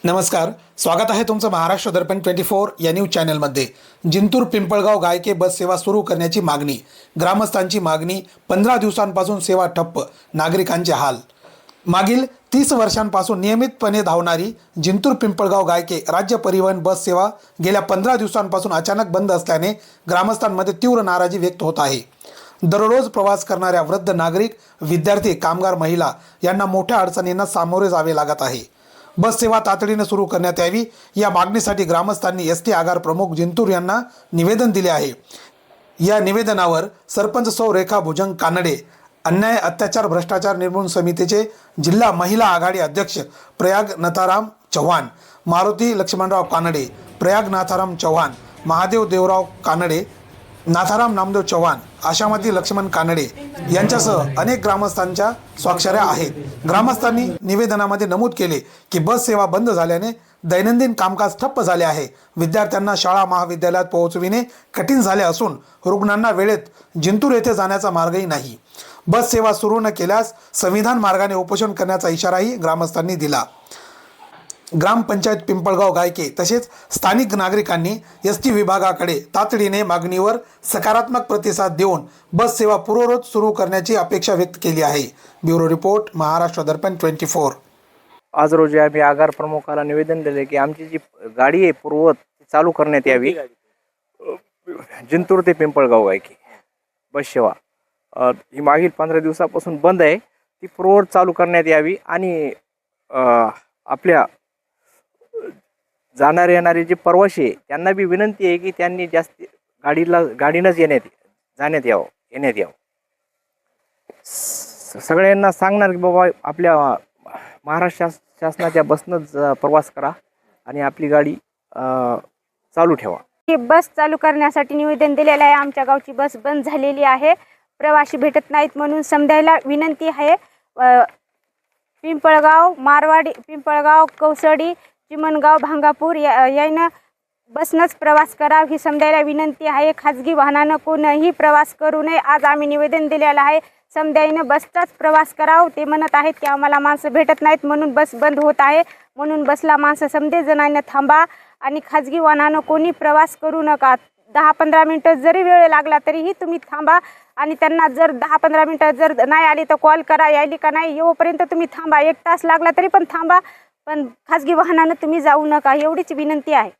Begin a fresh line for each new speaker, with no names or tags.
नमस्कार, स्वागत आहे तुमचं महाराष्ट्र दर्पण 24 या न्यूज चॅनलमध्ये। जिंतूर पिंपळगाव गायके बस सेवा सुरू करण्याची मागणी, ग्रामस्थांची मागणी। 15 दिवसांपासून सेवा ठप्प, नागरिकांचे हाल। मागील 30 वर्षांपासून नियमितपणे धावणारी जिंतूर पिंपळगाव गायके राज्य परिवहन बस सेवा गेल्या 15 दिवसांपासून अचानक बंद असल्याने ग्रामस्थांमध्ये तीव्र नाराजी व्यक्त होत आहे। दररोज प्रवास करणाऱ्या वृद्ध नागरिक, विद्यार्थी, कामगार, महिला यांना मोठ्या अडचणींना सामोरे जावे लागत आहे। बस सेवा तातडीने सुरू करण्यात यावी या मागणीसाठी ग्रामस्थांनी एसटी आगार प्रमुख जिंतूर यांना निवेदन दिले आहे। या निवेदनावर सरपंच सौ रेखा भुजंग कानडे, अन्याय अत्याचार भ्रष्टाचार निर्मूलन समितीचे जिल्हा महिला आघाडी अध्यक्ष प्रयाग नाथाराम चव्हाण, मारुती लक्ष्मणराव कानडे, प्रयाग नाथाराम चव्हाण, महादेव देवराव कानडे, नाथाराम नामदेव चव्हाण, आशामती लक्ष्मण कानडे यांच्यासह अनेक ग्रामस्थांच्या स्वाक्षऱ्या आहेत। ग्रामस्थांनी निवेदनामध्ये नमूद केले की बस सेवा बंद झाल्याने दैनंदिन कामकाज ठप्प झाले आहे। विद्यार्थ्यांना शाळा महाविद्यालयात पोहोचविणे कठीण झाले असून रुग्णांना वेळेत जिंतूर येथे जाण्याचा मार्गही नाही। बस सेवा सुरू न केल्यास संविधान मार्गाने उपोषण करण्याचा इशाराही ग्रामस्थांनी दिला। ग्रामपंचायत पिंपळगाव गायके तसेच स्थानिक नागरिकांनी एसटी विभागाकडे तातडीने मागणीवर सकारात्मक प्रतिसाद देऊन बस सेवा पूर्ववत सुरू करण्याची अपेक्षा व्यक्त केली आहे। ब्युरो रिपोर्ट, महाराष्ट्र दर्पण 24।
आज रोजी आम्ही आगार प्रमुखाला निवेदन दिले की आमची जी गाडी आहे पूर्ववत चालू करण्यात यावी। जिंतूर ते पिंपळगाव गायके बस सेवा ही मागील 15 दिवसापासून बंद आहे, ती पूर्ववत चालू करण्यात यावी आणि आपल्या जाणारे येणारे जे प्रवासी आहे त्यांना बी विनंती आहे की त्यांनी जास्त गाडीनंच जाण्यात यावं। सगळ्यांना सांगणार की बाबा आपल्या महाराष्ट्र शासनाच्या बसनंच प्रवास करा आणि आपली गाडी चालू ठेवा।
ही बस चालू करण्यासाठी निवेदन दिलेलं आहे। आमच्या गावची बस बंद झालेली आहे, प्रवासी भेटत नाहीत म्हणून समजायला विनंती आहे। पिंपळगाव, मारवाडी, पिंपळगाव, कौसडी, चिमणगाव, भांगापूर यानं बसनंच प्रवास करा ही समजायला विनंती आहे। खाजगी वाहनानं कोणीही प्रवास करू नये। आज आम्ही निवेदन दिलेलं आहे, समजाईनं बसचाच प्रवास करावं। ते म्हणत आहेत की आम्हाला माणसं भेटत नाहीत म्हणून बस बंद होत आहे, म्हणून बसला माणसं समजे जणांना थांबा आणि खाजगी वाहनानं कोणी प्रवास करू नका। 10-15 मिनटं जरी वेळ लागला तरीही तुम्ही थांबा आणि त्यांना जर 10-15 मिनटं जर नाही आली तर कॉल करा, यायली का नाही येऊपर्यंत तुम्ही थांबा। 1 तास लागला तरी पण थांबा, पण खाजगी वाहनानं तुम्ही जाऊ नका, एवढीच विनंती आहे।